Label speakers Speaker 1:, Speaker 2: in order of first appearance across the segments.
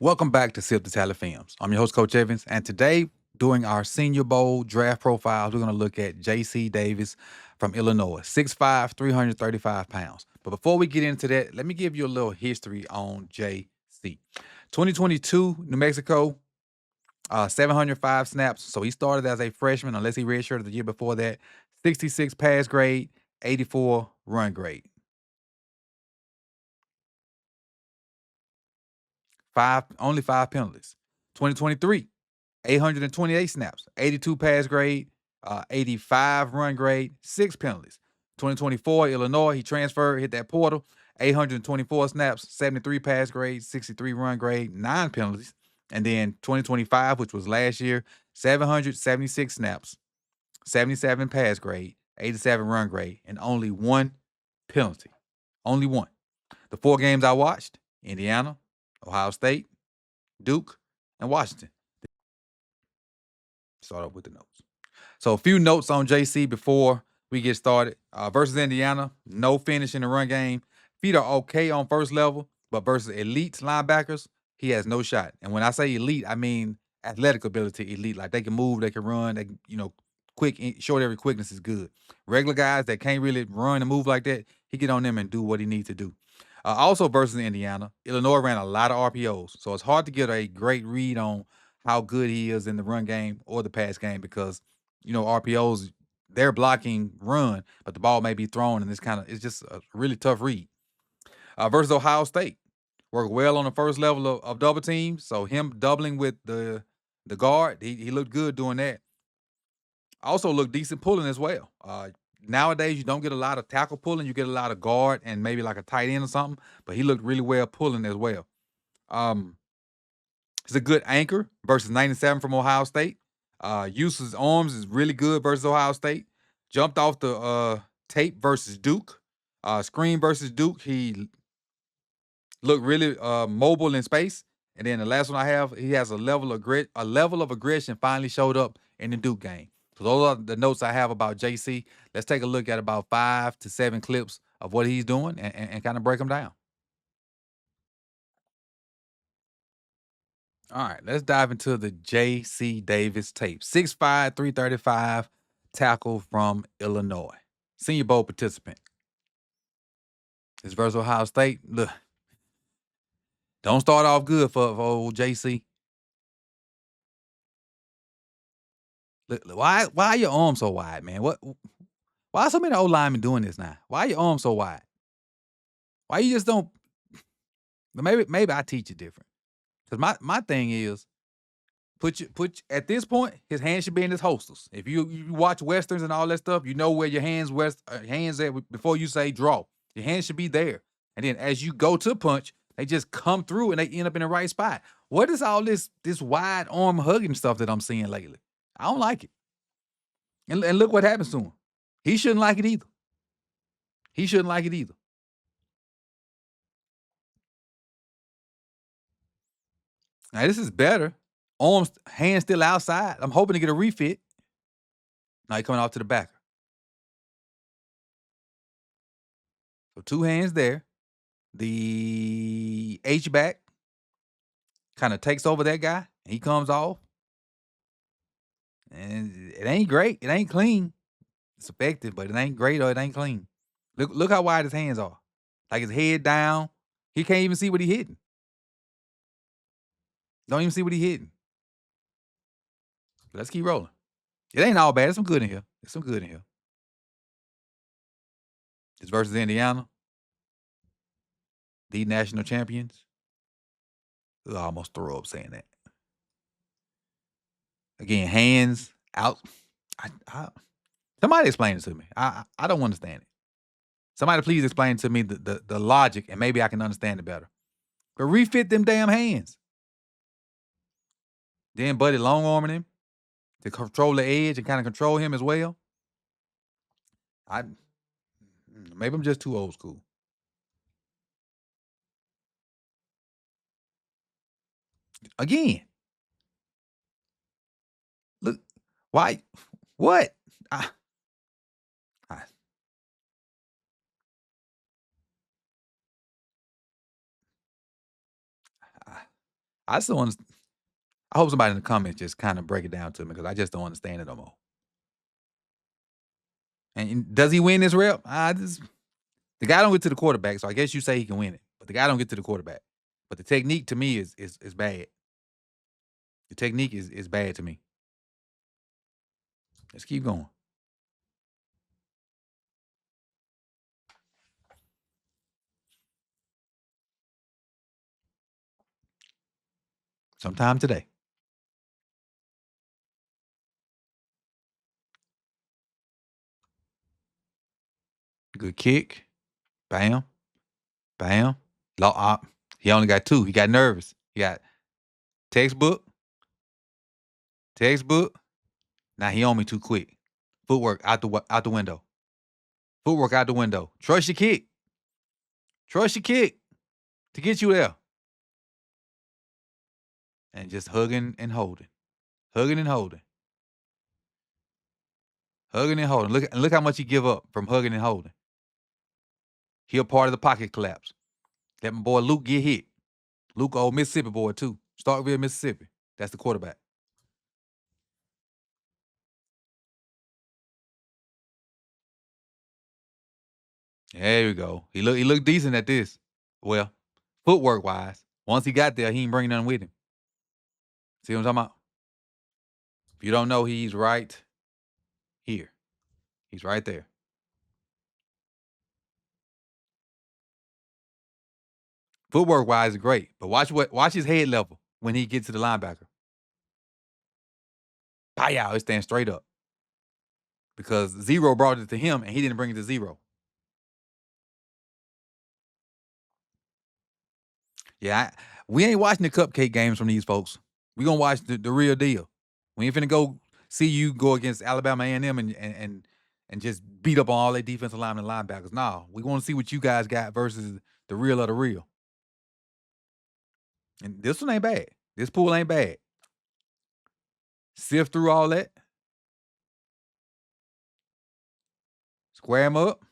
Speaker 1: Welcome back to Sip2Tally Films. I'm your host, Coach Evans, and today, doing our Senior Bowl draft profiles, we're going to look at J.C. Davis from Illinois, 6'5", 335 pounds. But before we get into that, let me give you a little history on J.C. 2022, New Mexico, 705 snaps. So he started as a freshman, unless he redshirted the year before that. 66 pass grade, 84 run grade. Only five penalties. 2023, 828 snaps, 82 pass grade, 85 run grade, 6 penalties. 2024, Illinois, he transferred, hit that portal, 824 snaps, 73 pass grade, 63 run grade, 9 penalties. And then 2025, which was last year, 776 snaps, 77 pass grade, 87 run grade, and only 1 penalty. Only 1. The 4 games I watched, Indiana, Ohio State, Duke, and Washington. Start off with the notes. So a few notes on JC before we get started. Versus Indiana, no finish in the run game. Feet are okay on first level, but versus elite linebackers, he has no shot. And when I say elite, I mean athletic ability elite. Like they can move, they can run, they can, quick, short area quickness is good. Regular guys that can't really run and move like that, he get on them and do what he needs to do. Also versus Indiana, Illinois ran a lot of RPOs. So it's hard to get a great read on how good he is in the run game or the pass game because, RPOs, they're blocking run, but the ball may be thrown, and it's just a really tough read. Versus Ohio State, worked well on the first level of double teams. So him doubling with the guard, he looked good doing that. Also looked decent pulling as well. Nowadays, you don't get a lot of tackle pulling. You get a lot of guard and maybe like a tight end or something, but he looked really well pulling as well. He's a good anchor versus 97 from Ohio State. Use his arms is really good versus Ohio State. Jumped off the tape versus Duke. Screen versus Duke. He looked really mobile in space. And then the last one I have, he has a level of aggression finally showed up in the Duke game. So those are the notes I have about JC. Let's take a look at about 5 to 7 clips of what he's doing and kind of break them down. All right, let's dive into the J.C. Davis tape. 6'5", 335 tackle from Illinois. Senior Bowl participant. This versus Ohio State. Look, don't start off good for old J.C. Look, why are your arms so wide, man? Why are so many old linemen doing this now? Why are your arms so wide? Why you just don't? Maybe I teach you different. Because my thing is, at this point, his hands should be in his holsters. If you watch westerns and all that stuff, you know where your hands at before you say draw. Your hands should be there, and then as you go to punch, they just come through and they end up in the right spot. What is all this wide arm hugging stuff that I'm seeing lately? I don't like it. And look what happens to him. He shouldn't like it either. He shouldn't like it either. Now this is better. Hands still outside. I'm hoping to get a refit. Now he's coming off to the backer. So 2 hands there. The H-back kind of takes over that guy. He comes off. And it ain't great. It ain't clean. It's effective, but it ain't great or it ain't clean. Look how wide his hands are. Like his head down. He can't even see what he hitting. Don't even see what he hitting. But let's keep rolling. It ain't all bad. There's some good in here. There's some good in here. This versus Indiana. The national champions. I almost throw up saying that. Again, hands out. Somebody explain it to me. I don't understand it. Somebody please explain to me the logic, and maybe I can understand it better. But refit them damn hands. Then Buddy long arming him to control the edge and kind of control him as well. Maybe I'm just too old school. Again, look, why? What? I, I, I still understand. I hope somebody in the comments just kind of break it down to me because I just don't understand it no more. And does he win this rep? The guy don't get to the quarterback, so I guess you say he can win it. But the guy don't get to the quarterback. But the technique to me is bad. The technique is bad to me. Let's keep going. Sometime today. Good kick. Bam. Bam. He only got 2. He got nervous. He got textbook. Textbook. Now he on me too quick. Footwork out the window. Footwork out the window. Trust your kick. Trust your kick to get you there. And just hugging and holding. Hugging and holding. Hugging and holding. Look how much he give up from hugging and holding. He a part of the pocket collapse. Let my boy Luke get hit. Luke, old Mississippi boy, too. Starkville, Mississippi. That's the quarterback. There we go. He looked decent at this. Well, footwork wise. Once he got there, he ain't bringing nothing with him. See what I'm talking about? If you don't know, he's right here. He's right there. Footwork wise is great, but watch his head level when he gets to the linebacker. Pow, it stands straight up. Because Zero brought it to him and he didn't bring it to Zero. Yeah, we ain't watching the cupcake games from these folks. We gonna watch the real deal. We ain't finna go see you go against Alabama A&M and just beat up on all their defensive linemen and linebackers. Nah, we want to see what you guys got versus the real of the real. And this one ain't bad. This pool ain't bad. Sift through all that. Square him up.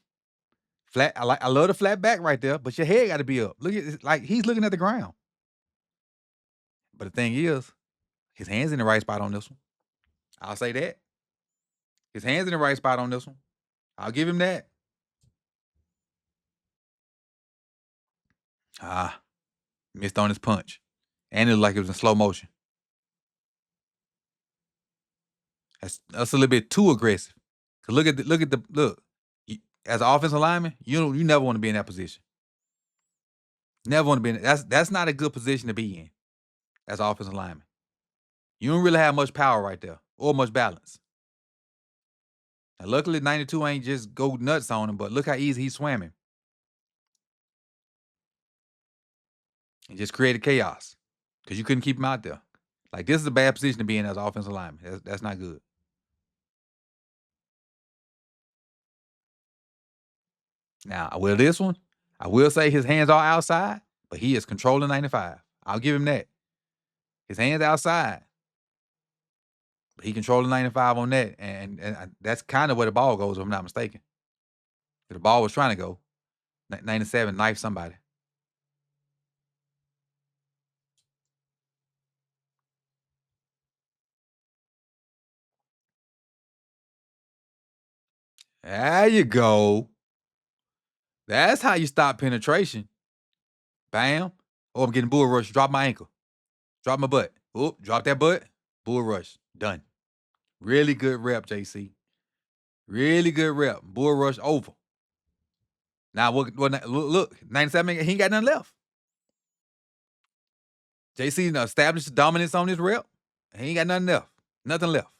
Speaker 1: Flat. I love the flat back right there, but your head got to be up. Look at like he's looking at the ground. But the thing is, his hands in the right spot on this one. I'll say that. His hands in the right spot on this one. I'll give him that. Missed on his punch. And it looked like it was in slow motion. That's a little bit too aggressive. Cause look. As an offensive lineman, you never want to be in that position. Never want to be in. That's not a good position to be in as an offensive lineman. You don't really have much power right there or much balance. Now, luckily, 92 ain't just go nuts on him, but look how easy he swam him. And just created chaos because you couldn't keep him out there. Like, this is a bad position to be in as an offensive lineman. That's not good. Now, this one, I will say his hands are outside, but he is controlling 95. I'll give him that. His hands outside, but he controlling 95 on that, and that's kind of where the ball goes, if I'm not mistaken. If the ball was trying to go, 97 knife somebody. There you go. That's how you stop penetration. Bam. Oh, I'm getting bull rush. Drop my ankle. Drop my butt. Oh, drop that butt. Bull rush. Done. Really good rep, JC. Really good rep. Bull rush over. Now, look, 97, he ain't got nothing left. JC established dominance on this rep. He ain't got nothing left. Nothing left.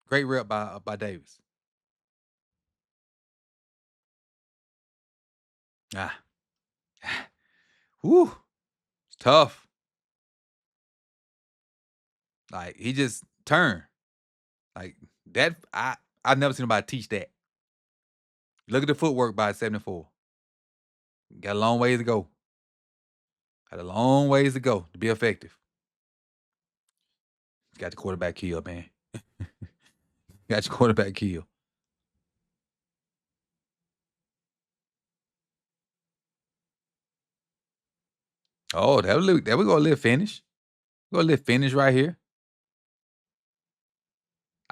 Speaker 1: Great rep by Davis. Whew. It's tough. Like, he just turned. Like, that, I've never seen nobody teach that. Look at the footwork by 74. Got a long ways to go. Got a long ways to go to be effective. Got the quarterback killed, man. Got your quarterback killed. Oh, there we go, a little finish. Go a little finish right here.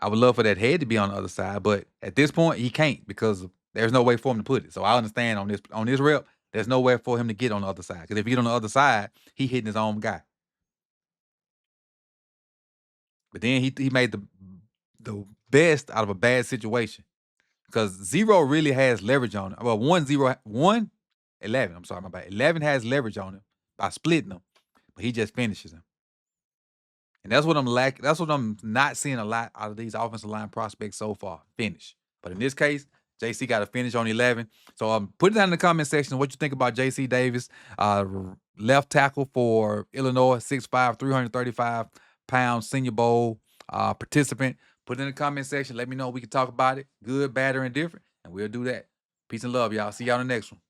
Speaker 1: I would love for that head to be on the other side, but at this point he can't because there's no way for him to put it. So I understand on this rep, there's nowhere for him to get on the other side. Because if he get on the other side, he hitting his own guy. But then he made the best out of a bad situation because zero really has leverage on him. Well, 11. I'm sorry, my bad. 11 has leverage on him by splitting him, but he just finishes him. And that's what I'm lacking. That's what I'm not seeing a lot out of these offensive line prospects so far. Finish. But in this case, JC got a finish on 11. So put it down in the comment section what you think about JC Davis, left tackle for Illinois, 6'5", 335-pound Senior Bowl participant. Put it in the comment section. Let me know. We can talk about it. Good, bad, or indifferent. And we'll do that. Peace and love, y'all. See y'all in the next one.